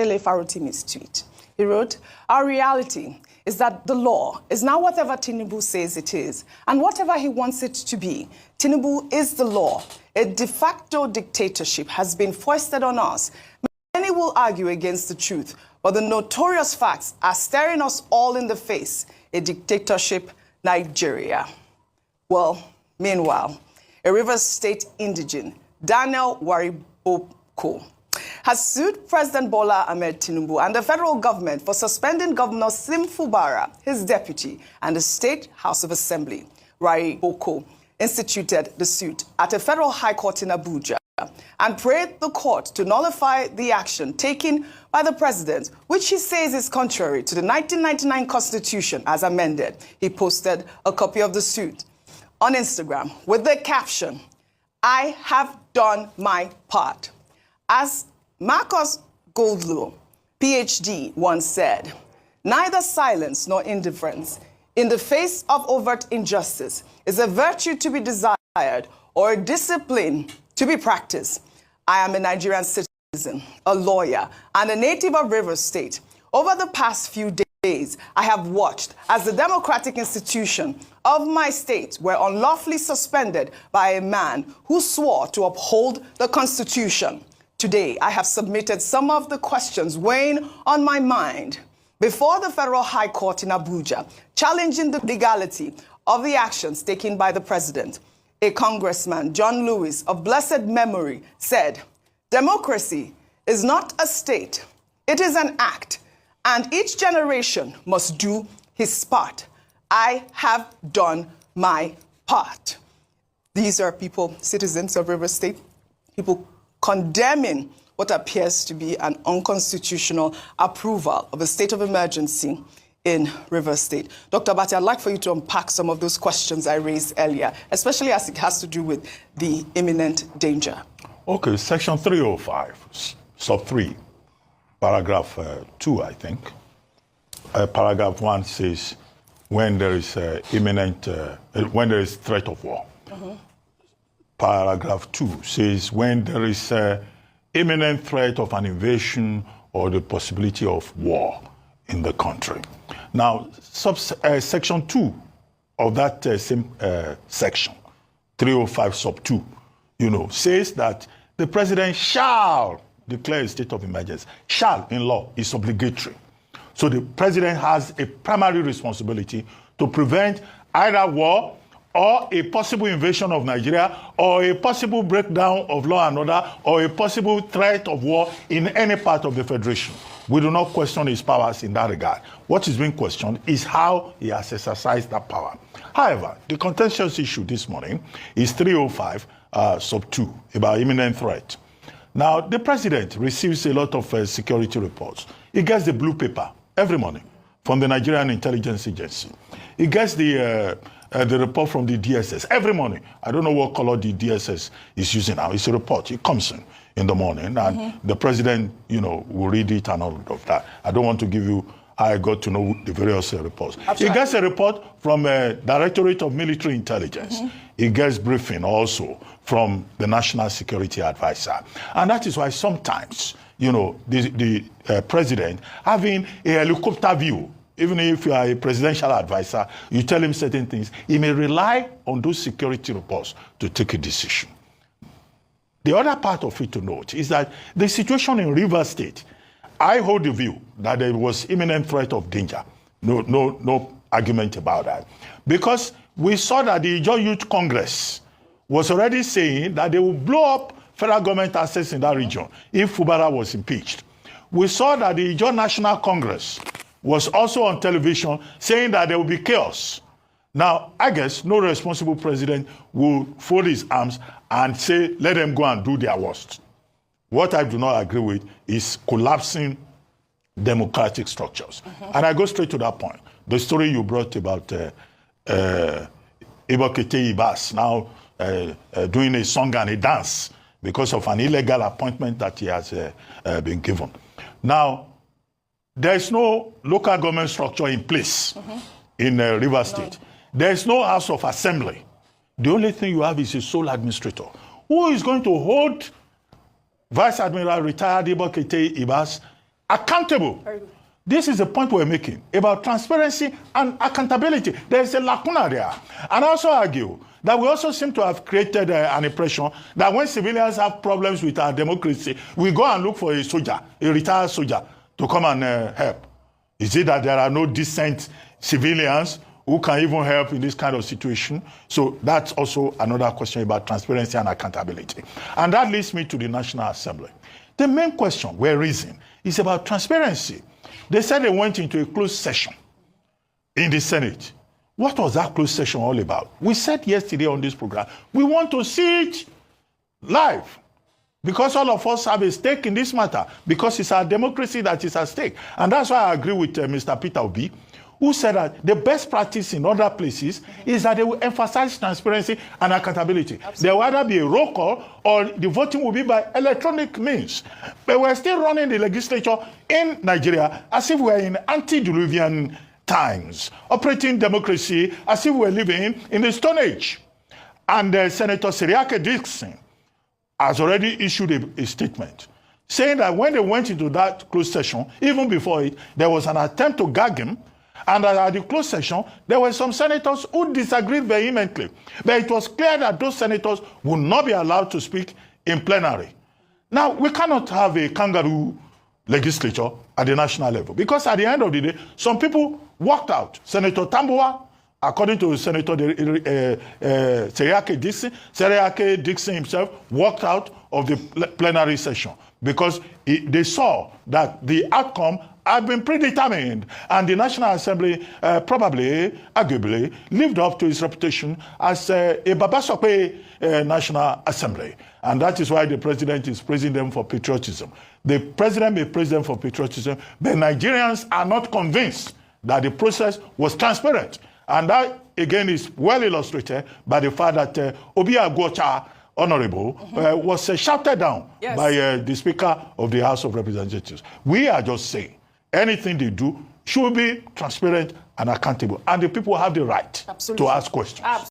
Dele Farotimi's tweet. He wrote, "Our reality is that the law is now whatever Tinubu says it is, and whatever he wants it to be. Tinubu is the law. A de facto dictatorship has been foisted on us. Many will argue against the truth, but the notorious facts are staring us all in the face. A dictatorship, Nigeria." Well, meanwhile, a Rivers State indigene, Daniel Wariboko, has sued President Bola Ahmed Tinubu and the federal government for suspending Governor Sim Fubara, his deputy, and the State House of Assembly. Wariboko instituted the suit at a federal high court in Abuja and prayed the court to nullify the action taken by the president, which he says is contrary to the 1999 Constitution as amended. He posted a copy of the suit on Instagram with the caption, "I have done my part." As Marcus Goldlow, PhD, once said, "Neither silence nor indifference in the face of overt injustice is a virtue to be desired or a discipline to be practiced." I am a Nigerian citizen, a lawyer, and a native of Rivers State. Over the past few days, I have watched as the democratic institution of my state were unlawfully suspended by a man who swore to uphold the Constitution. Today, I have submitted some of the questions weighing on my mind before the Federal High Court in Abuja, challenging the legality of the actions taken by the president. A congressman, John Lewis, of blessed memory, said, "Democracy is not a state, it is an act, and each generation must do his part. I have done my part." These are people, citizens of Rivers State, people condemning what appears to be an unconstitutional approval of a state of emergency in Rivers State. Dr. Abati, I'd like for you to unpack some of those questions I raised earlier, especially as it has to do with the imminent danger. Okay, Section 305, sub 3, paragraph 2, I think. Paragraph 1 says, when there is when there is threat of war. Paragraph 2 says, when there is imminent threat of an invasion or the possibility of war in the country. Now, Section 2 of that same section, 305 sub 2, says that the president shall declare a state of emergency. Shall, in law, is obligatory. So the president has a primary responsibility to prevent either war or a possible invasion of Nigeria, or a possible breakdown of law and order, or a possible threat of war in any part of the Federation. We do not question his powers in that regard. What is being questioned is how he has exercised that power. However, the contentious issue this morning is 305 sub 2, about imminent threat. Now, the president receives a lot of security reports. He gets the blue paper every morning from the Nigerian Intelligence Agency. He gets the report from the DSS every morning. I don't know what color the DSS is using now. It's a report. It comes in the morning, and the president, will read it and all of that. I don't want to give you how I got to know the various reports. Absolutely. He gets a report from Directorate of Military Intelligence. He gets briefing also from the National Security Advisor. And that is why sometimes, the president having a helicopter view, even if you are a presidential advisor, you tell him certain things, he may rely on those security reports to take a decision. The other part of it to note is that the situation in Rivers State, I hold the view that there was imminent threat of danger. No argument about that. Because we saw that the Ijaw Youth Congress was already saying that they will blow up federal government assets in that region if Fubara was impeached. We saw that the Ijaw National Congress was also on television saying that there will be chaos. Now, I guess no responsible president will fold his arms and say, let them go and do their worst. What I do not agree with is collapsing democratic structures. And I go straight to that point. The story you brought about Ibokete Ibas now doing a song and a dance because of an illegal appointment that he has been given. Now, there is no local government structure in place in Rivers State. There is no House of Assembly. The only thing you have is a sole administrator who is going to hold Vice Admiral retired Ibokete Ibas accountable. This is the point we're making about transparency and accountability. There is a lacuna there. And I also argue that we also seem to have created an impression that when civilians have problems with our democracy, we go and look for a soldier, a retired soldier, to come and help. Is it that there are no decent civilians who can even help in this kind of situation? So that's also another question about transparency and accountability. And that leads me to the National Assembly. The main question we're raising is about transparency. They said they went into a closed session in the Senate. What was that closed session all about? We said yesterday on this program, we want to see it live because all of us have a stake in this matter, because it's our democracy that is at stake. And that's why I agree with Mr. Peter Obi, who said that the best practice in other places is that they will emphasize transparency and accountability. Absolutely. There will either be a roll call or the voting will be by electronic means. But we're still running the legislature in Nigeria as if we're in antediluvian times, operating democracy as if we're living in the Stone Age. And Senator Seriake Dixon has already issued a statement saying that when they went into that closed session, even before it, there was an attempt to gag him. And at the closed session, there were some senators who disagreed vehemently. But it was clear that those senators would not be allowed to speak in plenary. Now, we cannot have a kangaroo legislature at the national level, because at the end of the day, some people walked out. Senator Tambuwa, according to Senator Seriake Dixon himself, walked out of the plenary session because they saw that the outcome had been predetermined, and the National Assembly arguably, lived up to its reputation as a Babasope National Assembly. And that is why the president is praising them for patriotism. The president may praise them for patriotism, but Nigerians are not convinced that the process was transparent. And that, again, is well illustrated by the fact that Obi Agwocha, Honorable, was shouted down by the Speaker of the House of Representatives. We are just saying, anything they do should be transparent and accountable. And the people have the right to ask questions.